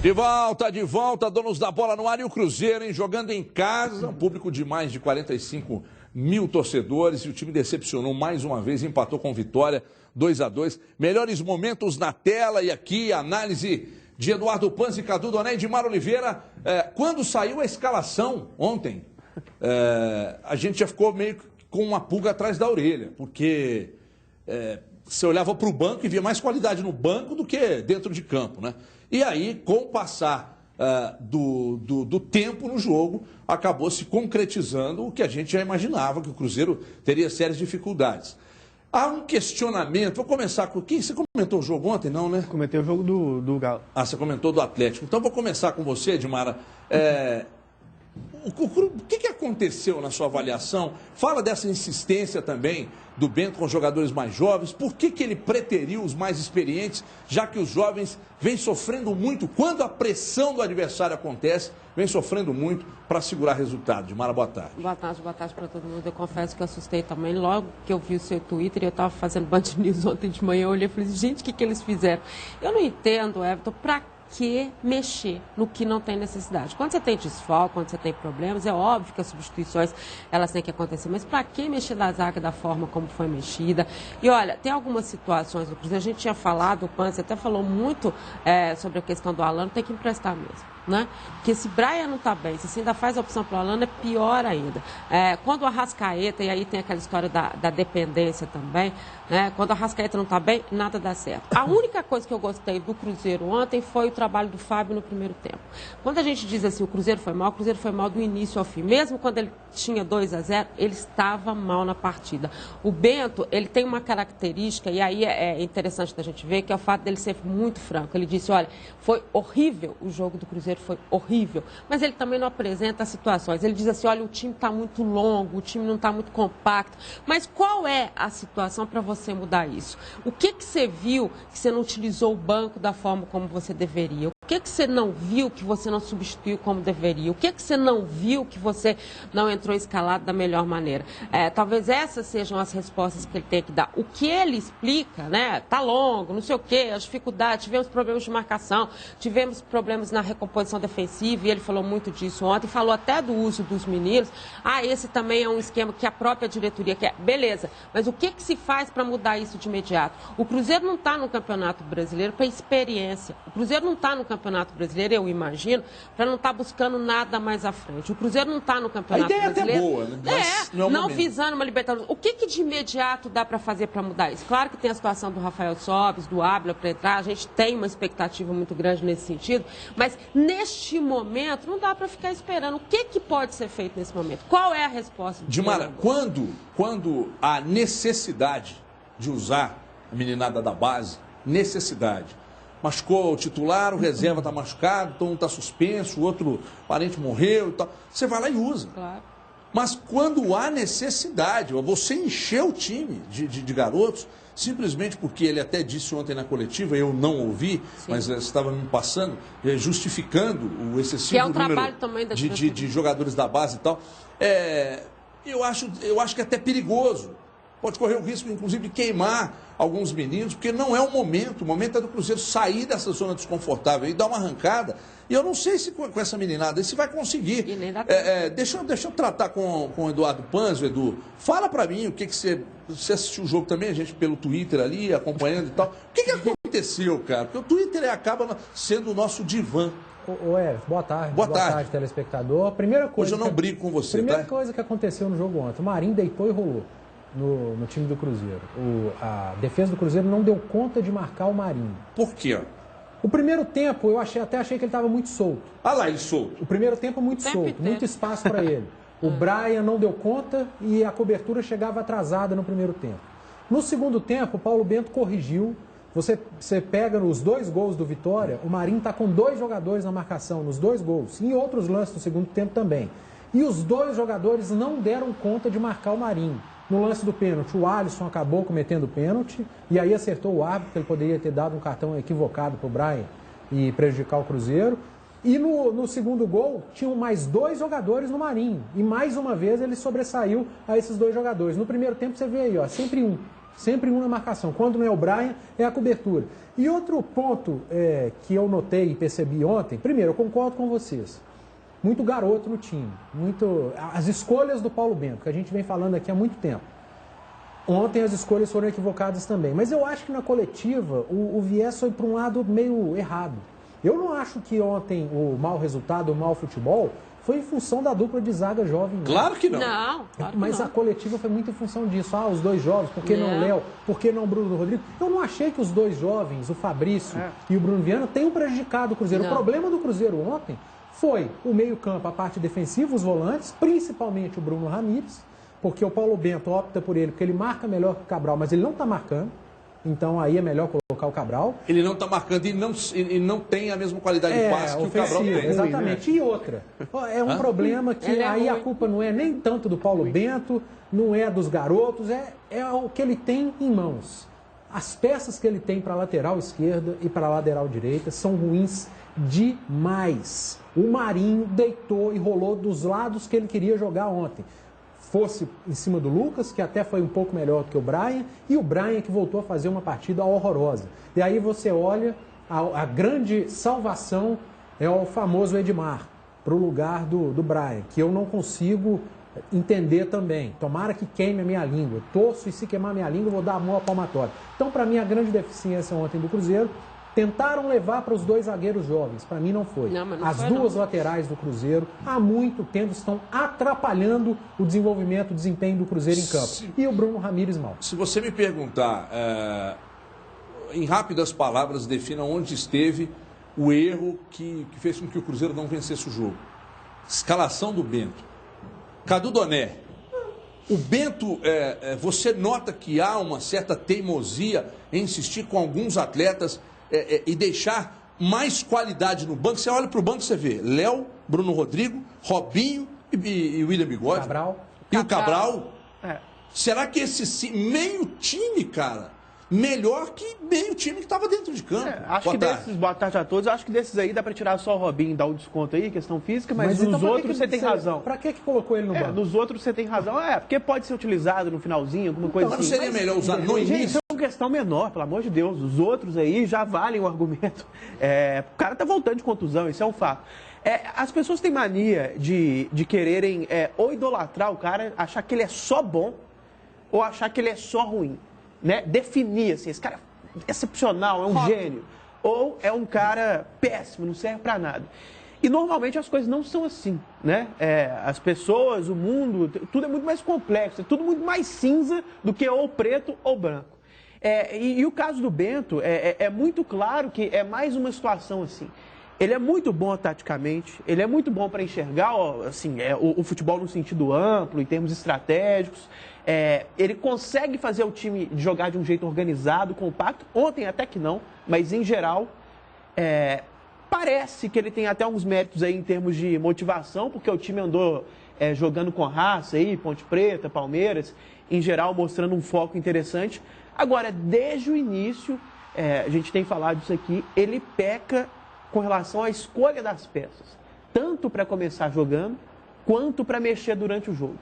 De volta, donos da bola no ar e o Cruzeiro, hein? Jogando em casa, um público de mais de 45 mil torcedores e o time decepcionou mais uma vez, empatou com vitória 2-2. Melhores momentos na tela e aqui a análise de Eduardo Panzi, Cadu Doné e Edmar Oliveira. Quando saiu a escalação ontem, a gente já ficou meio com uma pulga atrás da orelha, porque você olhava para o banco e via mais qualidade no banco do que dentro de campo, né? E aí, com o passar do tempo no jogo, acabou se concretizando o que a gente já imaginava, que o Cruzeiro teria sérias dificuldades. Há um questionamento, vou começar com... Você comentou o jogo ontem, não, né? Comentei o jogo do Galo. Ah, você comentou do Atlético. Então, vou começar com você, Edmara. O que aconteceu na sua avaliação? Fala dessa insistência também do Bento com os jogadores mais jovens. Por que ele preteriu os mais experientes, já que os jovens vêm sofrendo muito? Quando a pressão do adversário acontece, vem sofrendo muito para segurar resultado. Edmara, boa tarde. Boa tarde para todo mundo. Eu confesso que eu assustei também. Logo que eu vi o seu Twitter, eu estava fazendo Band News ontem de manhã, eu olhei e falei, gente, o que eles fizeram? Eu não entendo, Everton, para que mexer no que não tem necessidade. Quando você tem desfalque, quando você tem problemas, é óbvio que as substituições elas têm que acontecer, mas para que mexer na zaga da forma como foi mexida? E olha, tem algumas situações do Cruzeiro, a gente tinha falado, o Panzi até falou muito sobre a questão do Alano, tem que emprestar mesmo, né? Porque se Brian não está bem, se você ainda faz a opção para o Alano, é pior ainda. Quando o Arrascaeta, e aí tem aquela história da dependência também, né? Quando o Arrascaeta não está bem, nada dá certo. A única coisa que eu gostei do Cruzeiro ontem foi o trabalho do Fábio no primeiro tempo. Quando a gente diz assim, o Cruzeiro foi mal do início ao fim. Mesmo quando ele tinha 2-0, ele estava mal na partida. O Bento, ele tem uma característica, e aí é interessante da gente ver, que é o fato dele ser muito franco. Ele disse, olha, foi horrível o jogo do Cruzeiro, foi horrível. Mas ele também não apresenta as situações. Ele diz assim, olha, o time está muito longo, o time não está muito compacto. Mas qual é a situação para você mudar isso? O que você viu que você não utilizou o banco da forma como você deveria? O que você não viu que você não substituiu como deveria? O que você não viu que você não entrou escalado da melhor maneira? Talvez essas sejam as respostas que ele tem que dar. O que ele explica, né? Tá longo, não sei o quê, as dificuldades, tivemos problemas de marcação, tivemos problemas na recomposição defensiva, e ele falou muito disso ontem, falou até do uso dos meninos. Esse também é um esquema que a própria diretoria quer. Beleza, mas o que se faz para mudar isso de imediato? O Cruzeiro não está no Campeonato Brasileiro para experiência. O Cruzeiro não está no Campeonato Brasileiro, eu imagino, para não estar buscando nada mais à frente. O Cruzeiro não está no Campeonato Brasileiro. A ideia é até boa, né? Mas não visando uma Libertadores. O que de imediato dá para fazer para mudar isso? Claro que tem a situação do Rafael Sobis, do Ábila para entrar, a gente tem uma expectativa muito grande nesse sentido, mas neste momento não dá para ficar esperando. O que pode ser feito nesse momento? Qual é a resposta? Dimara, quando há necessidade de usar a meninada da base, necessidade. Machucou o titular, o reserva está machucado, então um está suspenso, o outro parente morreu e tal. Você vai lá e usa. Claro. Mas quando há necessidade, você encheu o time de garotos, simplesmente porque ele até disse ontem na coletiva, eu não ouvi, sim, mas estava me passando, justificando o excessivo número de jogadores da base e tal. Eu acho que é até perigoso. Pode correr o risco, inclusive, de queimar alguns meninos, porque não é o momento. O momento é do Cruzeiro sair dessa zona desconfortável e dar uma arrancada. E eu não sei se com essa meninada se vai conseguir. Deixa eu tratar com o Eduardo Panzi, Edu. Fala pra mim o que você assistiu o jogo também, a gente pelo Twitter ali, acompanhando e tal. O que aconteceu, cara? Porque o Twitter acaba sendo o nosso divã. Everton, boa tarde. Boa tarde, telespectador. Primeira coisa. Hoje eu não brigo com você, Primeira coisa que aconteceu no jogo ontem. O Marinho deitou e rolou no time do Cruzeiro. A defesa do Cruzeiro não deu conta de marcar o Marinho. Por quê? O primeiro tempo, eu até achei que ele estava muito solto. Lá, ele solto. O primeiro tempo muito solto, muito espaço para ele. O Brian não deu conta e a cobertura chegava atrasada no primeiro tempo. No segundo tempo, o Paulo Bento corrigiu. Você pega nos 2 gols do Vitória, o Marinho está com 2 jogadores na marcação, nos 2 gols. E em outros lances no segundo tempo também. E os 2 jogadores não deram conta de marcar o Marinho. No lance do pênalti, o Alisson acabou cometendo o pênalti e aí acertou o árbitro, que ele poderia ter dado um cartão equivocado para o Brian e prejudicar o Cruzeiro. E no segundo gol, tinham mais 2 jogadores no Marinho. E mais uma vez ele sobressaiu a esses 2 jogadores. No primeiro tempo, você vê aí, ó, sempre um. Sempre um na marcação. Quando não é o Brian, é a cobertura. E outro ponto que eu notei e percebi ontem, primeiro, eu concordo com vocês. Muito garoto no time. As escolhas do Paulo Bento, que a gente vem falando aqui há muito tempo. Ontem as escolhas foram equivocadas também. Mas eu acho que na coletiva o viés foi para um lado meio errado. Eu não acho que ontem o mau resultado, o mau futebol, foi em função da dupla de zaga jovem. Claro que não. Claro que Mas não. a coletiva foi muito em função disso. Os dois jovens, por que não o Léo? Por que não o Bruno Rodrigues? Eu não achei que os dois jovens, o Fabrício e o Bruno Viana, tenham prejudicado o Cruzeiro. Não. O problema do Cruzeiro ontem foi o meio-campo, a parte defensiva, os volantes, principalmente o Bruno Ramires, porque o Paulo Bento opta por ele, porque ele marca melhor que o Cabral, mas ele não está marcando. Então aí é melhor colocar o Cabral. Ele não está marcando e não tem a mesma qualidade de passe que o Cabral tem. Exatamente. E outra, é um problema que aí a culpa não é nem tanto do Paulo Bento, não é dos garotos, é o que ele tem em mãos. As peças que ele tem para a lateral esquerda e para a lateral direita são ruins demais. O Marinho deitou e rolou dos lados que ele queria jogar ontem. Fosse em cima do Lucas, que até foi um pouco melhor do que o Brian, e o Brian que voltou a fazer uma partida horrorosa. E aí você olha, a grande salvação é o famoso Edmar, para o lugar do Brian, que eu não consigo entender também. Tomara que queime a minha língua. Torço e se queimar a minha língua, eu vou dar a mão à palmatória. Então, para mim, a grande deficiência ontem do Cruzeiro, tentaram levar para os dois zagueiros jovens. Para mim não foi. As duas laterais do Cruzeiro, há muito tempo, estão atrapalhando o desenvolvimento, o desempenho do Cruzeiro em campo. E o Bruno Ramires mal. Se você me perguntar, em rápidas palavras, defina onde esteve o erro que fez com que o Cruzeiro não vencesse o jogo. Escalação do Bento. Cadu Doné. O Bento, você nota que há uma certa teimosia em insistir com alguns atletas e deixar mais qualidade no banco. Você olha para o banco e você vê Léo, Bruno Rodrigo, Robinho e William Bigode. E o Cabral. Será que esse meio time, cara, melhor que meio time que estava dentro de campo? Boa tarde a todos. Acho que desses aí dá para tirar só o Robinho e dar o desconto aí, questão física, mas nos então, outros você tem razão. Para que colocou ele no banco? Nos outros você tem razão. Porque pode ser utilizado no finalzinho, alguma coisa assim. Mas não seria melhor usar no início? Gente, é uma questão menor, pelo amor de Deus. Os outros aí já valem o argumento. O cara tá voltando de contusão, isso é um fato. As pessoas têm mania de quererem ou idolatrar o cara, achar que ele é só bom, ou achar que ele é só ruim. Né? Definir, assim, esse cara é excepcional, é um gênio. Ou é um cara péssimo, não serve para nada. E normalmente as coisas não são assim, né? As pessoas, o mundo, tudo é muito mais complexo, é tudo muito mais cinza do que ou preto ou branco. E o caso do Bento é muito claro que é mais uma situação assim. Ele é muito bom taticamente, ele é muito bom para enxergar assim, o futebol no sentido amplo, em termos estratégicos. Ele consegue fazer o time jogar de um jeito organizado, compacto. Ontem até que não, mas em geral, parece que ele tem até uns méritos aí em termos de motivação, porque o time andou jogando com raça aí, Ponte Preta, Palmeiras, em geral mostrando um foco interessante. Agora, desde o início, a gente tem falado disso aqui, ele peca com relação à escolha das peças, tanto para começar jogando, quanto para mexer durante o jogo.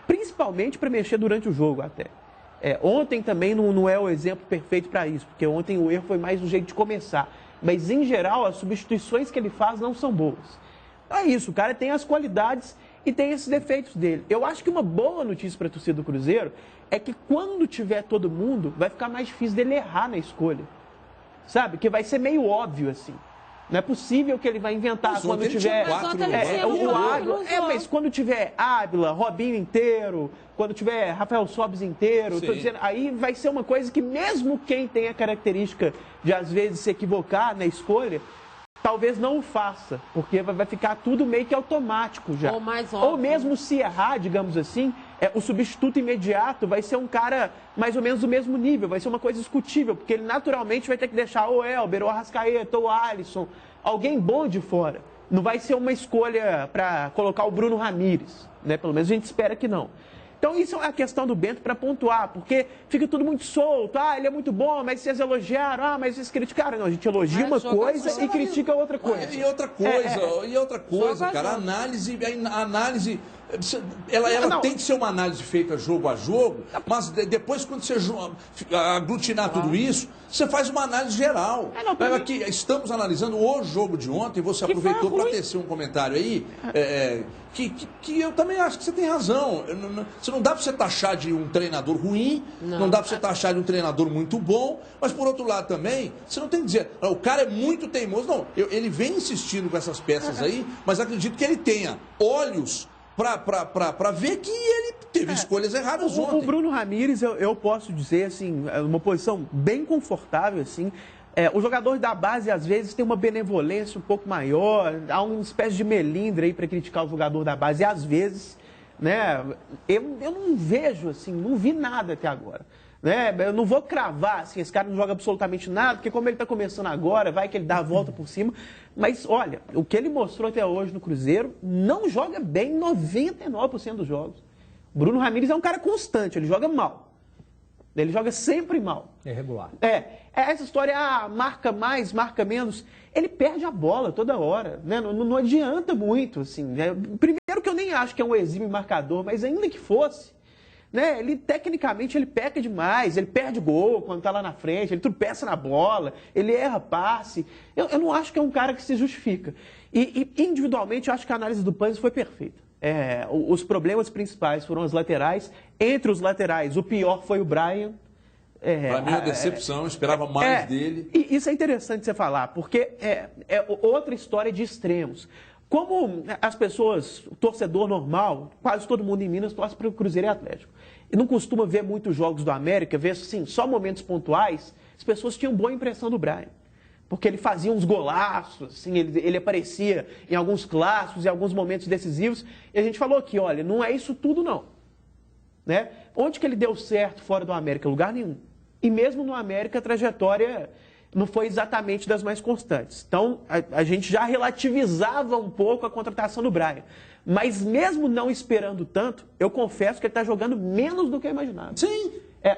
Principalmente para mexer durante o jogo até. Ontem também não é o exemplo perfeito para isso, porque ontem o erro foi mais um jeito de começar. Mas, em geral, as substituições que ele faz não são boas. Então é isso, o cara tem as qualidades e tem esses defeitos dele. Eu acho que uma boa notícia para a torcida do Cruzeiro é que quando tiver todo mundo, vai ficar mais difícil dele errar na escolha. Sabe? Que vai ser meio óbvio assim. Não é possível que ele vai inventar quando tiver mas quando tiver Ávila, Robinho inteiro, quando tiver Rafael Sobis inteiro, tô dizendo, aí vai ser uma coisa que mesmo quem tem a característica de às vezes se equivocar na escolha, talvez não o faça, porque vai ficar tudo meio que automático já. Ou mesmo se errar, digamos assim, o substituto imediato vai ser um cara mais ou menos do mesmo nível, vai ser uma coisa discutível, porque ele naturalmente vai ter que deixar o Elber, o Arrascaeta, o Alisson, alguém bom de fora. Não vai ser uma escolha para colocar o Bruno Ramires, né? Pelo menos a gente espera que não. Então, isso é a questão do Bento para pontuar, porque fica tudo muito solto. Ah, ele é muito bom, mas vocês elogiaram. Ah, mas vocês criticaram. Não, a gente elogia uma coisa e critica outra coisa. E outra coisa, cara, a análise ela tem que ser uma análise feita jogo a jogo, mas depois, quando você aglutinar tudo isso, você faz uma análise geral. Aqui, estamos analisando o jogo de ontem, você aproveitou para tecer um comentário aí, que eu também acho que você tem razão. Não dá para você taxar de um treinador ruim, não dá para você taxar de um treinador muito bom, mas por outro lado também, você não tem que dizer, o cara é muito teimoso. Não, ele vem insistindo com essas peças aí, mas acredito que ele tenha olhos para ver que ele teve escolhas erradas ontem. O Bruno Ramires, eu posso dizer, assim, uma posição bem confortável, assim. O jogador da base, às vezes, tem uma benevolência um pouco maior, há uma espécie de melindre aí para criticar o jogador da base, e às vezes, né, eu não vejo, assim, não vi nada até agora. Né? Eu não vou cravar, assim, esse cara não joga absolutamente nada, porque como ele está começando agora, vai que ele dá a volta por cima. Mas, olha, o que ele mostrou até hoje no Cruzeiro, não joga bem 99% dos jogos. O Bruno Ramires é um cara constante, ele joga mal. Ele joga sempre mal. É regular. Essa história, marca mais, marca menos. Ele perde a bola toda hora, né? Não adianta muito, assim. Né? Primeiro que eu nem acho que é um exímio marcador, mas ainda que fosse, né? Ele, tecnicamente, ele peca demais, ele perde gol quando está lá na frente, ele tropeça na bola, ele erra passe. Eu não acho que é um cara que se justifica. E individualmente, eu acho que a análise do Panis foi perfeita. Os problemas principais foram as laterais. Entre os laterais, o pior foi o Brian. Para mim, a decepção, eu esperava mais dele. E isso é interessante você falar, porque é outra história de extremos. Como as pessoas, o torcedor normal, quase todo mundo em Minas torce para o Cruzeiro e Atlético. E não costuma ver muitos jogos do América, ver assim, só momentos pontuais, as pessoas tinham boa impressão do Brian. Porque ele fazia uns golaços, assim, ele aparecia em alguns clássicos, em alguns momentos decisivos. E a gente falou aqui, olha, não é isso tudo não. Né? Onde que ele deu certo fora do América? Lugar nenhum. E mesmo no América, a trajetória não foi exatamente das mais constantes. Então, a gente já relativizava um pouco a contratação do Brian. Mas mesmo não esperando tanto, eu confesso que ele está jogando menos do que eu imaginava. Sim.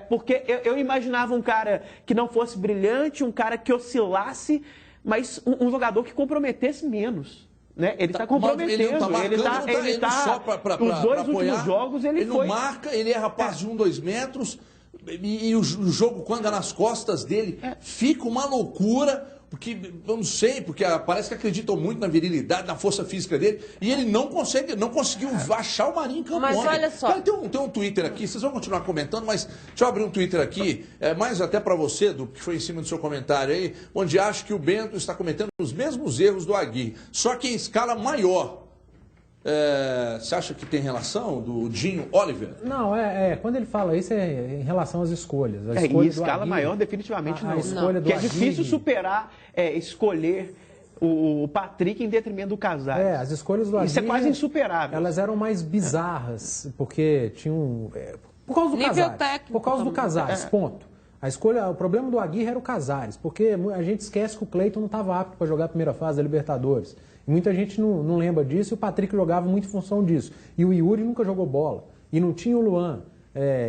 Porque eu imaginava um cara que não fosse brilhante, um cara que oscilasse, mas um jogador que comprometesse menos. Né? Ele está comprometendo. Ele não está marcando, ele só para os dois últimos jogos, ele não marca, ele erra passe de 1, 2 metros. E o jogo, quando é nas costas dele, fica uma loucura, porque eu não sei, porque parece que acreditam muito na virilidade, na força física dele, e ele não conseguiu achar o Marinho em campo ontem. Mas olha só. Cara, tem um Twitter aqui, vocês vão continuar comentando, mas deixa eu abrir um Twitter aqui, mais até para você, que foi em cima do seu comentário aí, onde acho que o Bento está cometendo os mesmos erros do Aguirre, só que em escala maior. Você acha que tem relação do Dinho Oliver? Não, quando ele fala isso é em relação às escolhas. Em escala maior, definitivamente não. A escolha do Porque é difícil superar, escolher o Patrick em detrimento do Casares. As escolhas do Aguirre... Isso é quase insuperável. Elas eram mais bizarras, porque tinham... por causa do Casares. Por causa do Casares, ponto. O problema do Aguirre era o Casares, porque a gente esquece que o Cleiton não estava apto para jogar a primeira fase da Libertadores. E muita gente não lembra disso, e o Patrick jogava muito em função disso. E o Yuri nunca jogou bola. E não tinha o Luan.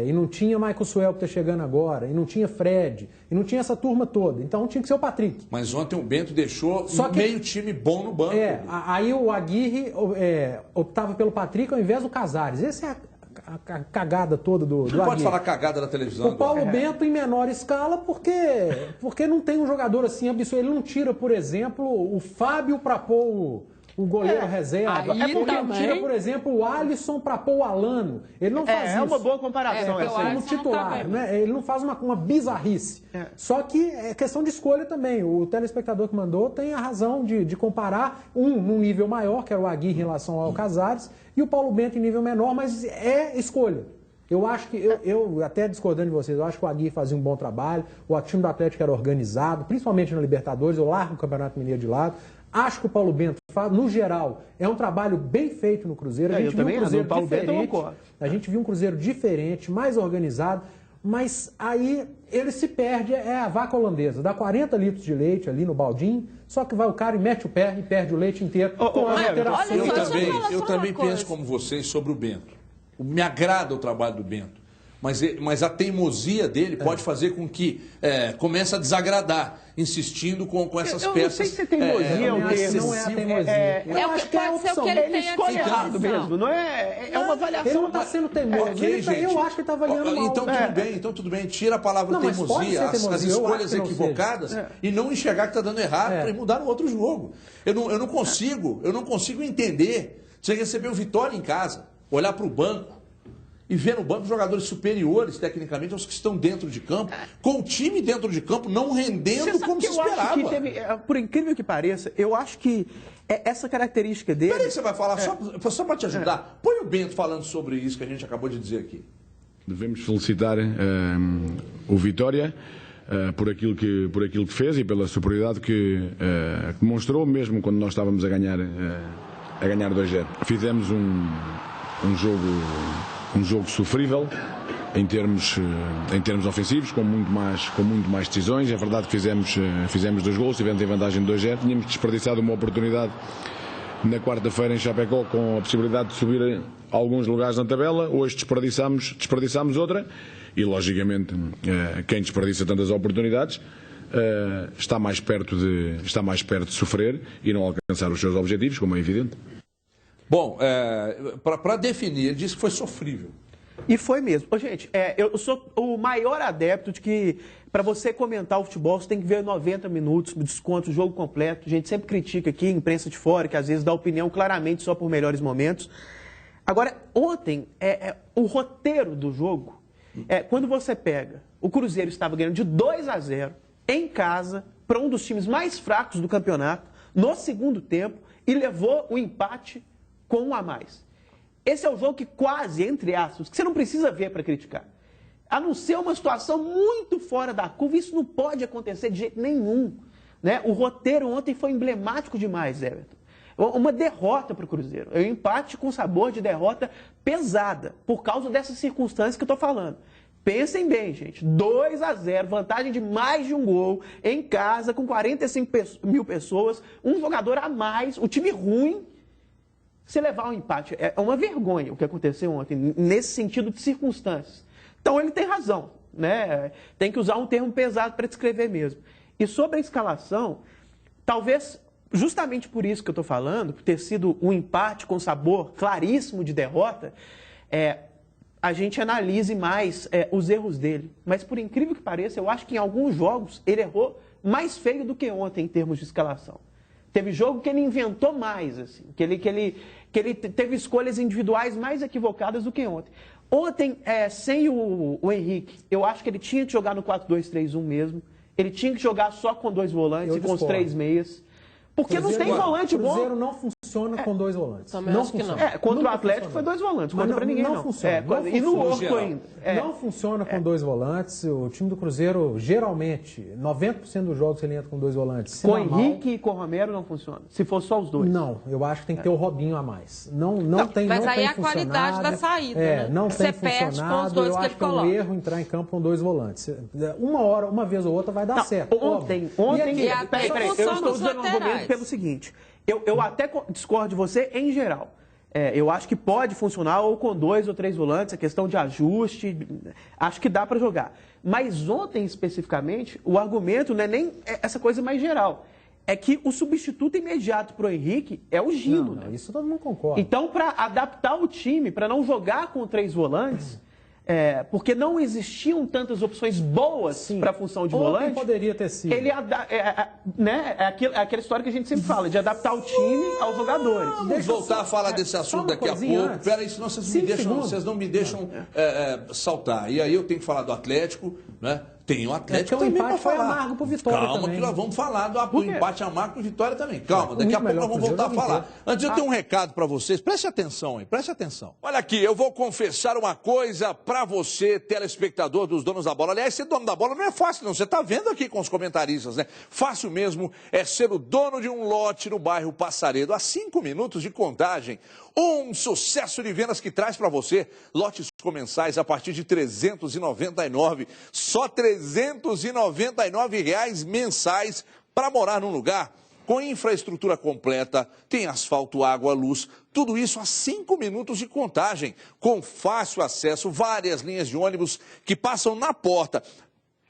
E não tinha Michael Suel que está chegando agora. E não tinha Fred. E não tinha essa turma toda. Então tinha que ser o Patrick. Mas ontem o Bento deixou meio time bom no banco. Aí o Aguirre optava pelo Patrick ao invés do Casares. Essa é a cagada toda do Aguirre. Não pode falar cagada da televisão. O Paulo Bento em menor escala porque não tem um jogador assim absurdo. Ele não tira, por exemplo, o Fábio para pôr o goleiro reserva. Porque ele tira, por exemplo, o Alisson para pôr o Alano. Ele não faz isso. É uma boa comparação. Como titular. Né? Ele não faz uma bizarrice. Só que é questão de escolha também. O telespectador que mandou tem a razão de comparar num nível maior, que era o Aguirre em relação ao Casares, e o Paulo Bento em nível menor, mas é escolha. Eu acho que, eu até discordando de vocês, eu acho que o Aguirre fazia um bom trabalho, o time do Atlético era organizado, principalmente na Libertadores, eu largo o Campeonato Mineiro de lado. Acho que o Paulo Bento, no geral, é um trabalho bem feito no Cruzeiro. A gente viu um Cruzeiro diferente, a gente viu um Cruzeiro diferente, mais organizado, mas aí ele se perde, é a vaca holandesa, dá 40 litros de leite ali no baldinho, só que vai o cara e mete o pé e perde o leite inteiro. Eu também penso como vocês sobre o Bento. Me agrada o trabalho do Bento. Mas a teimosia dele pode fazer com que comece a desagradar, insistindo com essas peças. Eu não sei se teimosia não é a teimosia. Eu acho que pode ser o que ele Ele escolhe errado mesmo, não é? É uma avaliação. Ele não está sendo teimoso. Ok, gente. Eu acho que ele está avaliando mal. Então tudo bem. Tira a palavra teimosia, as escolhas equivocadas e não enxergar que está dando errado para mudar no outro jogo. Eu não consigo entender. Você recebeu vitória em casa, olhar para o banco e ver no banco jogadores superiores, tecnicamente, aos que estão dentro de campo, com o time dentro de campo não rendendo como se esperava. Por incrível que pareça, eu acho que essa característica dele... Peraí, você vai falar, só para te ajudar, põe o Bento falando sobre isso que a gente acabou de dizer aqui. Devemos felicitar o Vitória por aquilo que fez e pela superioridade que mostrou, mesmo quando nós estávamos a ganhar 2-0. Fizemos um jogo sofrível em termos ofensivos, com muito mais decisões. É verdade que fizemos 2 gols, tivemos em vantagem de 2-0. Tínhamos desperdiçado uma oportunidade na quarta-feira em Chapecó com a possibilidade de subir a alguns lugares na tabela. Hoje desperdiçámos outra e, logicamente, quem desperdiça tantas oportunidades está mais perto de sofrer e não alcançar os seus objetivos, como é evidente. Bom, para definir, ele disse que foi sofrível. E foi mesmo. Gente, eu sou o maior adepto de que para você comentar o futebol, você tem que ver 90 minutos, desconto, o jogo completo. A gente sempre critica aqui, imprensa de fora, que às vezes dá opinião claramente só por melhores momentos. Agora, ontem, o roteiro do jogo, quando você pega, o Cruzeiro estava ganhando de 2-0 em casa para um dos times mais fracos do campeonato, no segundo tempo, e levou o empate com 1 a mais. Esse é o jogo que quase, entre aspas, que você não precisa ver para criticar. A não ser uma situação muito fora da curva, isso não pode acontecer de jeito nenhum. Né? O roteiro ontem foi emblemático demais, Everton. Uma derrota para o Cruzeiro. Um empate com sabor de derrota pesada, por causa dessas circunstâncias que eu estou falando. Pensem bem, gente. 2-0, vantagem de mais de um gol, em casa, com 45 mil pessoas, um jogador a mais, o time ruim. Se levar um empate, é uma vergonha o que aconteceu ontem, nesse sentido de circunstâncias. Então ele tem razão, né? Tem que usar um termo pesado para descrever mesmo. E sobre a escalação, talvez justamente por isso que eu estou falando, por ter sido um empate com sabor claríssimo de derrota, a gente analise mais os erros dele. Mas por incrível que pareça, eu acho que em alguns jogos ele errou mais feio do que ontem em termos de escalação. Teve jogo que ele inventou mais, assim, que ele teve escolhas individuais mais equivocadas do que ontem. Ontem, sem o Henrique, eu acho que ele tinha que jogar no 4-2-3-1 mesmo. Ele tinha que jogar só com 2 volantes e com os 3 meias. Porque não tem volante bom. O Cruzeiro não funciona com 2 volantes. Não funciona. Contra o Atlético foi 2 volantes, contra para ninguém não. Funciona. E no Orco ainda. Não funciona com 2 volantes. O time do Cruzeiro, geralmente, 90% dos jogos ele entra com 2 volantes. Com Henrique e com Romero não funciona. Se for só os 2. Não, eu acho que tem que ter o Robinho a mais. Não tem mas aí tem é a qualidade da saída, né? Não você tem perde funcionado. com os 2 eu que acho ele que é um coloca. erro entrar em campo com 2 volantes. Uma vez ou outra vai dar certo. Ontem peraí, eu estou usando um argumento pelo seguinte. Eu até discordo de você em geral. Eu acho que pode funcionar ou com 2 ou 3 volantes, a questão de ajuste, acho que dá para jogar. Mas ontem, especificamente, o argumento não é nem essa coisa mais geral. É que o substituto imediato para o Henrique é o Gino. Né? Isso todo mundo concorda. Então, para adaptar o time, para não jogar com 3 volantes... porque não existiam tantas opções boas para a função de volante. Poderia ter sido. Ele aquela história que a gente sempre fala, de adaptar o time aos jogadores. Vamos voltar a falar desse assunto daqui a pouco. Peraí, senão vocês não me deixam saltar. E aí eu tenho que falar do Atlético, né? Tem o Atlético também para falar. Amargo pro Vitória Calma também. que nós vamos falar do empate amargo pro Vitória também. Calma, daqui a pouco nós vamos voltar a falar. Antes eu tenho um recado para vocês. Preste atenção aí, preste atenção. Olha aqui, eu vou confessar uma coisa para você, telespectador dos Donos da Bola. Aliás, ser dono da bola não é fácil não. Você está vendo aqui com os comentaristas, né? Fácil mesmo é ser o dono de um lote no bairro Passaredo. A 5 minutos de contagem. Um sucesso de vendas que traz para você lotes comensais a partir de R$ 399. Só R$ 399 mensais para morar num lugar com infraestrutura completa, tem asfalto, água, luz, tudo isso a 5 minutos de Contagem, com fácil acesso, várias linhas de ônibus que passam na porta.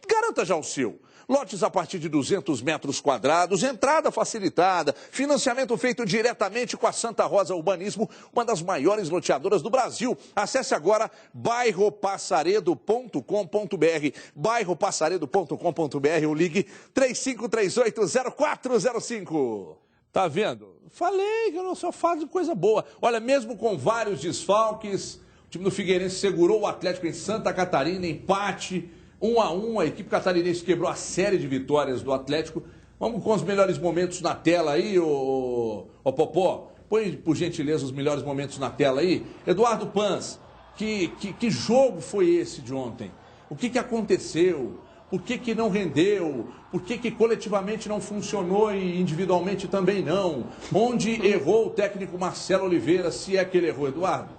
Garanta já o seu. Lotes a partir de 200 metros quadrados, entrada facilitada, financiamento feito diretamente com a Santa Rosa Urbanismo, uma das maiores loteadoras do Brasil. Acesse agora bairropassaredo.com.br, bairropassaredo.com.br ou ligue 3538-0405. Tá vendo? Falei que eu não só faço coisa boa. Olha, mesmo com vários desfalques, o time do Figueirense segurou o Atlético em Santa Catarina, empate. 1-1, a equipe catarinense quebrou a série de vitórias do Atlético. Vamos com os melhores momentos na tela aí, ô Popó. Põe, por gentileza, os melhores momentos na tela aí. Eduardo Pans, que jogo foi esse de ontem? O que aconteceu? Por que não rendeu? Por que coletivamente não funcionou e individualmente também não? Onde errou o técnico Marcelo Oliveira, se é que ele errou, Eduardo?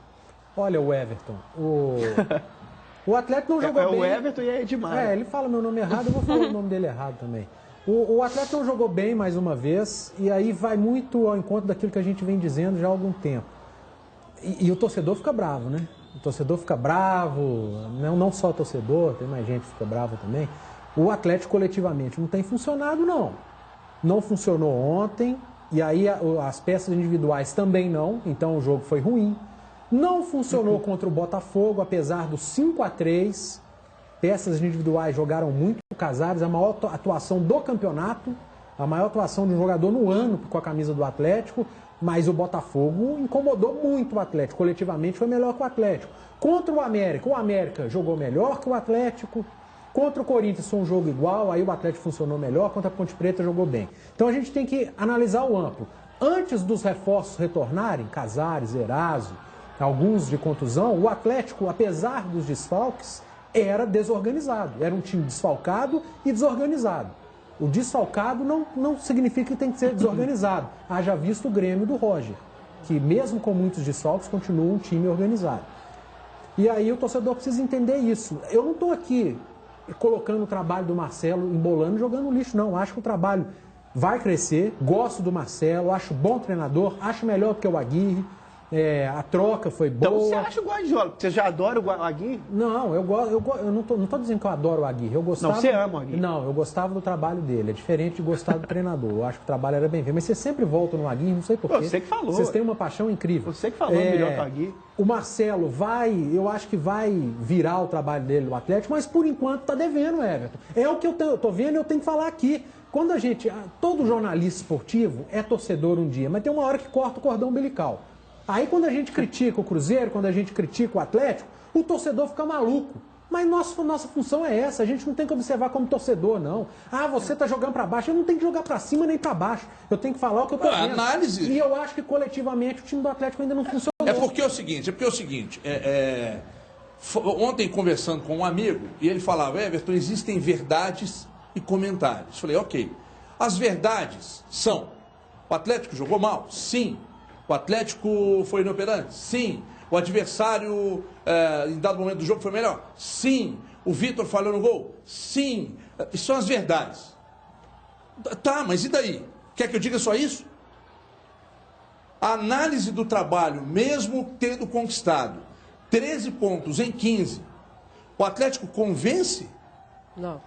Olha o Everton, o Atlético não jogou bem. É o Everton e é Edmar. Ele fala meu nome errado, eu vou falar o nome dele errado também. O Atlético não jogou bem mais uma vez, e aí vai muito ao encontro daquilo que a gente vem dizendo já há algum tempo. E o torcedor fica bravo, né? O torcedor fica bravo, não só o torcedor, tem mais gente que fica brava também. O Atlético coletivamente não tem funcionado, não. Não funcionou ontem, e aí as peças individuais também não, então o jogo foi ruim. Não funcionou contra o Botafogo, apesar do 5-3. Peças individuais jogaram muito. Casares, a maior atuação do campeonato, a maior atuação de um jogador no ano com a camisa do Atlético. Mas o Botafogo incomodou muito o Atlético. Coletivamente foi melhor que o Atlético. Contra o América jogou melhor que o Atlético. Contra o Corinthians foi um jogo igual, aí o Atlético funcionou melhor. Contra a Ponte Preta jogou bem. Então a gente tem que analisar o amplo. Antes dos reforços retornarem, Casares, Eraso, alguns de contusão, o Atlético, apesar dos desfalques, era desorganizado. Era um time desfalcado e desorganizado. O desfalcado não significa que tem que ser desorganizado. Haja visto o Grêmio do Roger, que mesmo com muitos desfalques, continua um time organizado. E aí o torcedor precisa entender isso. Eu não estou aqui colocando o trabalho do Marcelo, embolando e jogando no lixo, não. Acho que o trabalho vai crescer, gosto do Marcelo, acho bom treinador, acho melhor do que o Aguirre. A troca foi boa. Então você acha o Guardiola? Você já adora o Aguirre? Não, eu não tô dizendo que eu adoro o Aguirre. Eu gostava, não, você ama o Aguirre. Não, eu gostava do trabalho dele. É diferente de gostar do treinador. Eu acho que o trabalho era bem feito. Mas você sempre volta no Aguirre, não sei porquê. Você que falou. Vocês têm uma paixão incrível. Você que falou melhor que o Aguirre. O Marcelo eu acho que vai virar o trabalho dele no Atlético, mas por enquanto tá devendo, Everton. É o que eu tô vendo e eu tenho que falar aqui. Quando todo jornalista esportivo é torcedor um dia, mas tem uma hora que corta o cordão umbilical. Aí quando a gente critica o Cruzeiro, quando a gente critica o Atlético, o torcedor fica maluco. Mas nossa função é essa, a gente não tem que observar como torcedor, não. Você tá jogando para baixo, eu não tenho que jogar para cima nem para baixo. Eu tenho que falar o que eu tô vendo. Análise. E eu acho que coletivamente o time do Atlético ainda não funcionou. É porque é o seguinte, ontem conversando com um amigo, e ele falava, Everton, existem verdades e comentários. Falei, ok. As verdades são, o Atlético jogou mal? Sim. O Atlético foi inoperante? Sim. O adversário, em dado momento do jogo, foi melhor? Sim. O Vitor falhou no gol? Sim. Isso são as verdades. Tá, mas e daí? Quer que eu diga só isso? A análise do trabalho, mesmo tendo conquistado 13 pontos em 15, o Atlético convence? Não.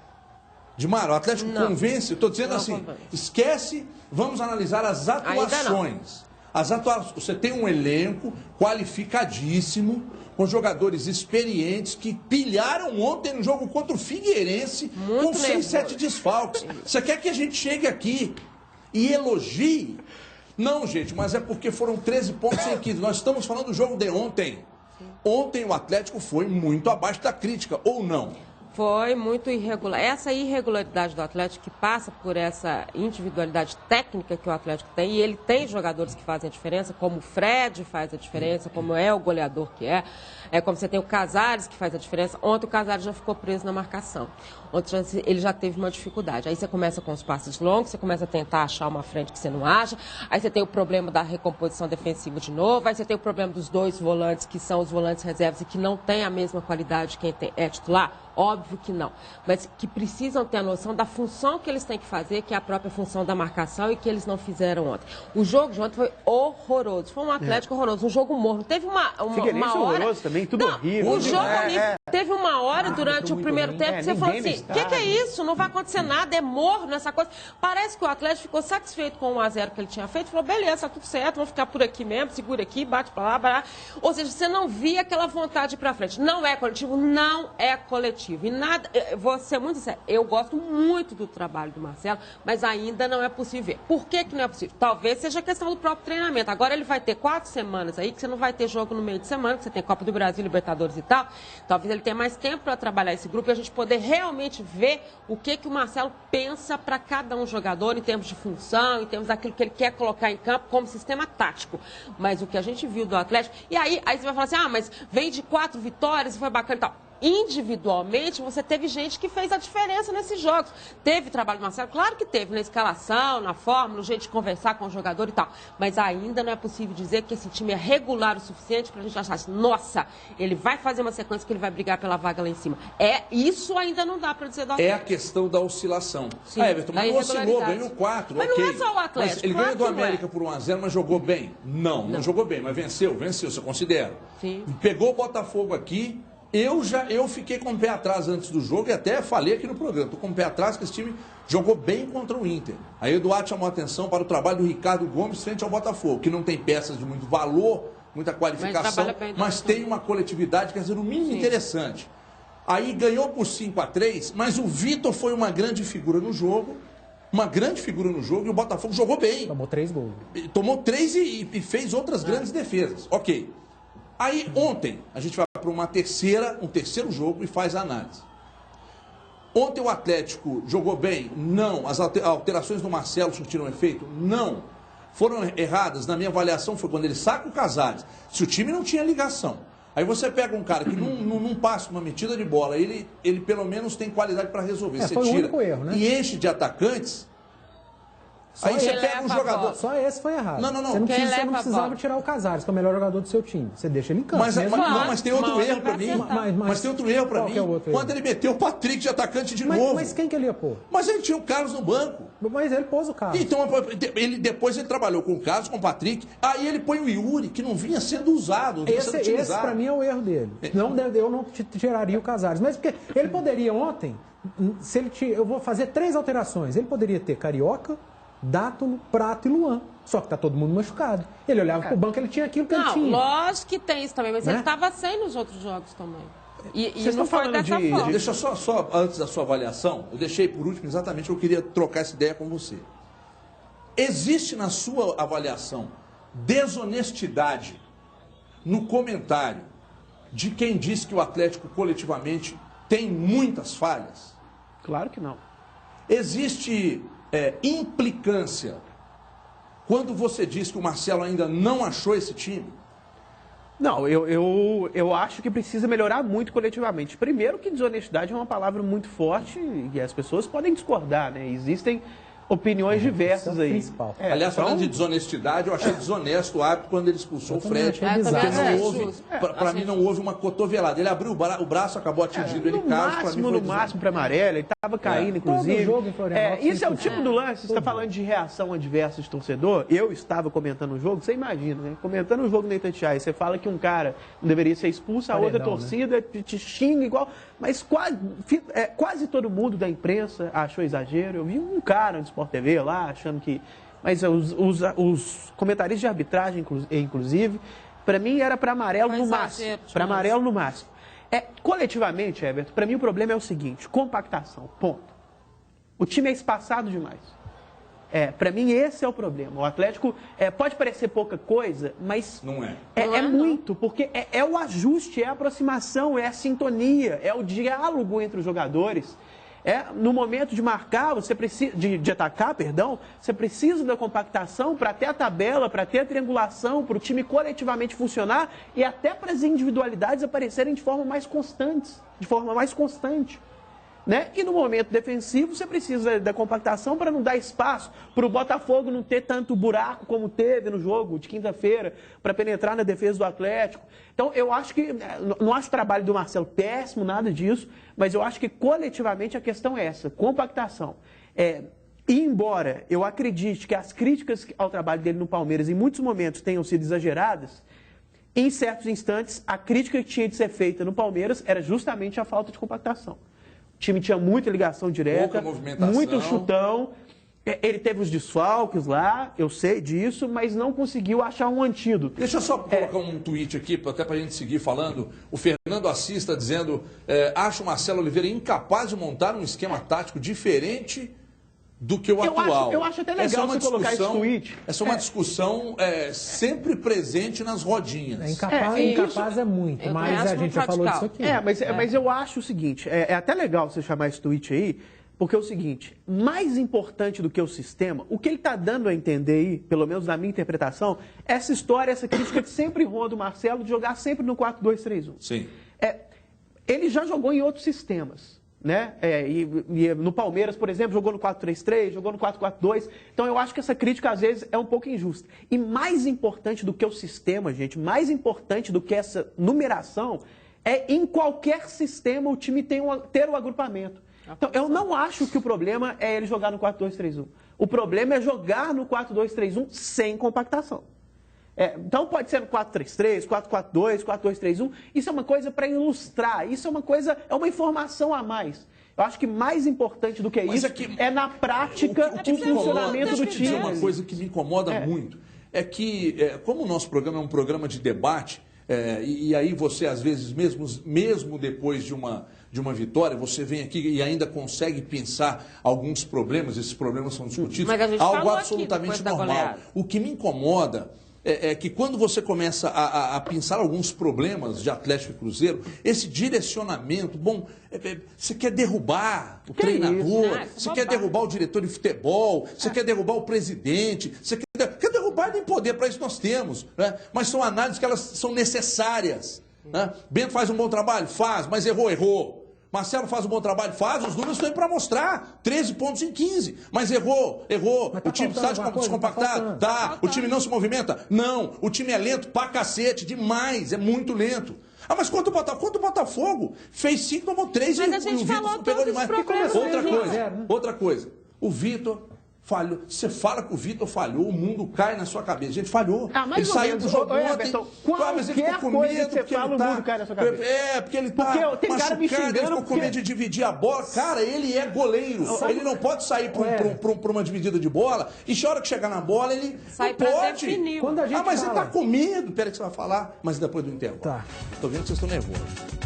Dimar, o Atlético convence? Estou dizendo não assim, convence. Esquece, vamos analisar as atuações. Você tem um elenco qualificadíssimo, com jogadores experientes que pilharam ontem no jogo contra o Figueirense com 6, 7 desfalques. Você quer que a gente chegue aqui e elogie? Não, gente, mas é porque foram 13 pontos em 15. Nós estamos falando do jogo de ontem. Ontem o Atlético foi muito abaixo da crítica, ou não? Foi muito irregular. Essa irregularidade do Atlético, que passa por essa individualidade técnica que o Atlético tem, e ele tem jogadores que fazem a diferença, como o Fred faz a diferença, como é o goleador que como você tem o Casares que faz a diferença. Ontem o Casares já ficou preso na marcação. Ontem ele já teve uma dificuldade. Aí você começa com os passes longos, você começa a tentar achar uma frente que você não acha, aí você tem o problema da recomposição defensiva de novo, aí você tem o problema dos dois volantes, que são os volantes reservas e que não têm a mesma qualidade de quem é titular. Óbvio que não. Mas que precisam ter a noção da função que eles têm que fazer, que é a própria função da marcação e que eles não fizeram ontem. O jogo de ontem foi horroroso. Foi um Atlético horroroso, um jogo morno. Teve uma hora... horroroso também, tudo horrível. O jogo teve uma hora durante o primeiro tempo que você falou assim, o que é isso? Não vai acontecer nada, é morno essa coisa. Parece que o Atlético ficou satisfeito com o 1-0 que ele tinha feito, falou, beleza, tá tudo certo, vamos ficar por aqui mesmo, segura aqui, bate pra lá. Ou seja, você não via aquela vontade de ir pra frente. Não é coletivo, não é coletivo. E nada, vou ser muito sincero, eu gosto muito do trabalho do Marcelo, mas ainda não é possível ver. Por que não é possível? Talvez seja questão do próprio treinamento. Agora ele vai ter 4 semanas aí, que você não vai ter jogo no meio de semana, que você tem Copa do Brasil, Libertadores e tal. Talvez ele tenha mais tempo para trabalhar esse grupo e a gente poder realmente ver o que o Marcelo pensa para cada um jogador em termos de função, em termos daquilo que ele quer colocar em campo como sistema tático. Mas o que a gente viu do Atlético... E aí você vai falar assim, mas vem de 4 vitórias e foi bacana e tal. Individualmente, você teve gente que fez a diferença nesses jogos. Teve trabalho do Marcelo? Claro que teve, na escalação, na forma, no jeito de conversar com o jogador e tal. Mas ainda não é possível dizer que esse time é regular o suficiente para a gente achar assim, nossa, ele vai fazer uma sequência que ele vai brigar pela vaga lá em cima. Isso ainda não dá para dizer do Atlético. É a questão da oscilação. Sim, Everton, mas não oscilou, ganhou 4, mas ok. não é só o Atlético. Mas ele ganhou do América por 1-0, mas jogou bem? Não jogou bem, mas venceu, você considera. Sim. Pegou o Botafogo aqui. Eu fiquei com o pé atrás antes do jogo e até falei aqui no programa. Estou com o pé atrás que esse time jogou bem contra o Inter. Aí o Eduardo chamou a atenção para o trabalho do Ricardo Gomes frente ao Botafogo, que não tem peças de muito valor, muita qualificação, mas tem uma coletividade, quer dizer, no mínimo interessante. Aí ganhou por 5-3, mas o Vitor foi uma grande figura no jogo. E o Botafogo jogou bem. Tomou 3 gols. Tomou 3 e fez outras grandes defesas. Ok. Aí ontem a gente vai para um terceiro jogo e faz a análise. Ontem o Atlético jogou bem? Não. As alterações do Marcelo surtiram efeito? Não. Foram erradas? Na minha avaliação foi quando ele saca o Casares. Se o time não tinha ligação. Aí você pega um cara que não passa uma metida de bola, ele pelo menos tem qualidade para resolver. Você foi tira o único erro, né? E enche de atacantes. Aí você pega um jogador... Só esse foi errado. Não. Você não precisava tirar o Casares, que é o melhor jogador do seu time. Você deixa ele em campo. Mas tem outro erro pra mim. Mas tem outro erro pra mim. Quando ele meteu o Patrick de atacante de novo. Mas quem que ele ia pôr? Mas ele tinha o Carlos no banco. Mas ele pôs o Carlos. Então, depois ele trabalhou com o Carlos, com o Patrick. Aí ele põe o Yuri, que não vinha sendo usado. Esse pra mim é o erro dele. Eu não tiraria o Casares. Mas porque ele poderia ontem, eu vou fazer 3 alterações. Ele poderia ter Carioca, Dátulo, Prato e Luan. Só que tá todo mundo machucado. Ele olhava pro banco, ele tinha aquilo que ele tinha. Lógico que tem isso também, mas ele estava sem nos outros jogos também. E não foi dessa forma. Deixa só, antes da sua avaliação, eu deixei por último exatamente, eu queria trocar essa ideia com você. Existe na sua avaliação desonestidade no comentário de quem diz que o Atlético coletivamente tem muitas falhas? Claro que não. Existe implicância quando você diz que o Marcelo ainda não achou esse time? Não, eu acho que precisa melhorar muito coletivamente. Primeiro que desonestidade é uma palavra muito forte e as pessoas podem discordar, né? Existem opiniões diversas aí. Aliás, falando de desonestidade, eu achei desonesto o árbitro quando ele expulsou o Fred. Para mim não houve uma cotovelada. Ele abriu o braço, acabou atingindo ele. No máximo para amarelo, ele estava caindo, inclusive. Isso é o tipo do lance, você está falando de reação adversa de torcedor. Eu estava comentando o jogo, você imagina, né? Comentando o jogo no Itatiaia, você fala que um cara não deveria ser expulso, a outra torcida te xinga igual. Mas quase todo mundo da imprensa achou exagero. Eu vi um cara no Sport TV lá, achando que... Mas os comentaristas de arbitragem, inclusive, para mim era para amarelo no máximo. Para amarelo no máximo. Coletivamente, Everton, para mim o problema é o seguinte, compactação, ponto. O time é espaçado demais. Para mim esse é o problema. O Atlético pode parecer pouca coisa, mas não é. É muito, porque é o ajuste, é a aproximação, é a sintonia, é o diálogo entre os jogadores. No momento de marcar, você precisa de atacar, você precisa da compactação para ter a tabela, para ter a triangulação, para o time coletivamente funcionar e até para as individualidades aparecerem de forma mais constante. Né? E no momento defensivo, você precisa da compactação para não dar espaço para o Botafogo não ter tanto buraco como teve no jogo de quinta-feira para penetrar na defesa do Atlético. Então, eu acho que, não acho o trabalho do Marcelo péssimo, nada disso, mas eu acho que coletivamente a questão é essa, compactação. E embora eu acredite que as críticas ao trabalho dele no Palmeiras em muitos momentos tenham sido exageradas, em certos instantes a crítica que tinha de ser feita no Palmeiras era justamente a falta de compactação. O time tinha muita ligação direta, muito chutão. Ele teve os desfalques lá, eu sei disso, mas não conseguiu achar um antídoto. Deixa eu só colocar um tweet aqui, até para a gente seguir falando. O Fernando Assis está dizendo, acha o Marcelo Oliveira incapaz de montar um esquema tático diferente do que o atual. Eu acho até legal você colocar esse tweet. Essa é uma discussão sempre presente nas rodinhas. Incapaz é muito, mas a gente já falou disso aqui. Mas eu acho o seguinte, é até legal você chamar esse tweet aí, porque é o seguinte, mais importante do que o sistema, o que ele está dando a entender aí, pelo menos na minha interpretação, essa história, essa crítica que sempre ronda o Marcelo de jogar sempre no 4-2-3-1. Sim. Ele já jogou em outros sistemas. Né? E no Palmeiras, por exemplo, jogou no 4-3-3, jogou no 4-4-2. Então eu acho que essa crítica às vezes é um pouco injusta. E mais importante do que o sistema, gente, mais importante do que essa numeração, é em qualquer sistema o time ter o agrupamento. Então eu não acho que o problema é ele jogar no 4-2-3-1. O problema é jogar no 4-2-3-1 sem compactação. Então pode ser no 4-3-3, 4-4-2, 4-2-3-1. Isso é uma coisa para ilustrar, isso é uma informação a mais. Eu acho que mais importante do que isso é na prática o funcionamento do time. Uma coisa que me incomoda muito é que, como o nosso programa é um programa de debate, e aí você às vezes, mesmo depois de uma vitória, você vem aqui e ainda consegue pensar alguns problemas, esses problemas são discutidos, algo absolutamente normal. O que me incomoda é que quando você começa a pensar alguns problemas de Atlético e Cruzeiro, esse direcionamento, você quer derrubar o treinador, você quer derrubar o diretor de futebol, você quer derrubar o presidente, você quer derrubar nem poder, para isso nós temos, né? Mas são análises que elas são necessárias. Né? Bento faz um bom trabalho? Faz, mas errou. Marcelo faz um bom trabalho? Faz, os números estão aí para mostrar. 13 pontos em 15. Mas errou. Mas O time está descompactado? O time não se movimenta? Não. O time é lento pra cacete, demais. É muito lento. Mas quanto o Botafogo fez 5, tomou 3 e o Vitor pegou demais. Outra coisa. O Vitor falhou. Você fala que o Vitor falhou, o mundo cai na sua cabeça. Gente, falhou. Ele saiu do jogo ontem. Mas ele ficou com medo porque o mundo cai na sua cabeça. Porque ele tá machucado, ele ficou com medo de dividir a bola. Cara, ele é goleiro. Ele não pode sair para uma dividida de bola e a hora que chegar na bola, ele sai não pode. Quando a gente mas ele tá com medo. Peraí que você vai falar. Mas depois do intervalo. Tá. Tô vendo que vocês estão nervosos.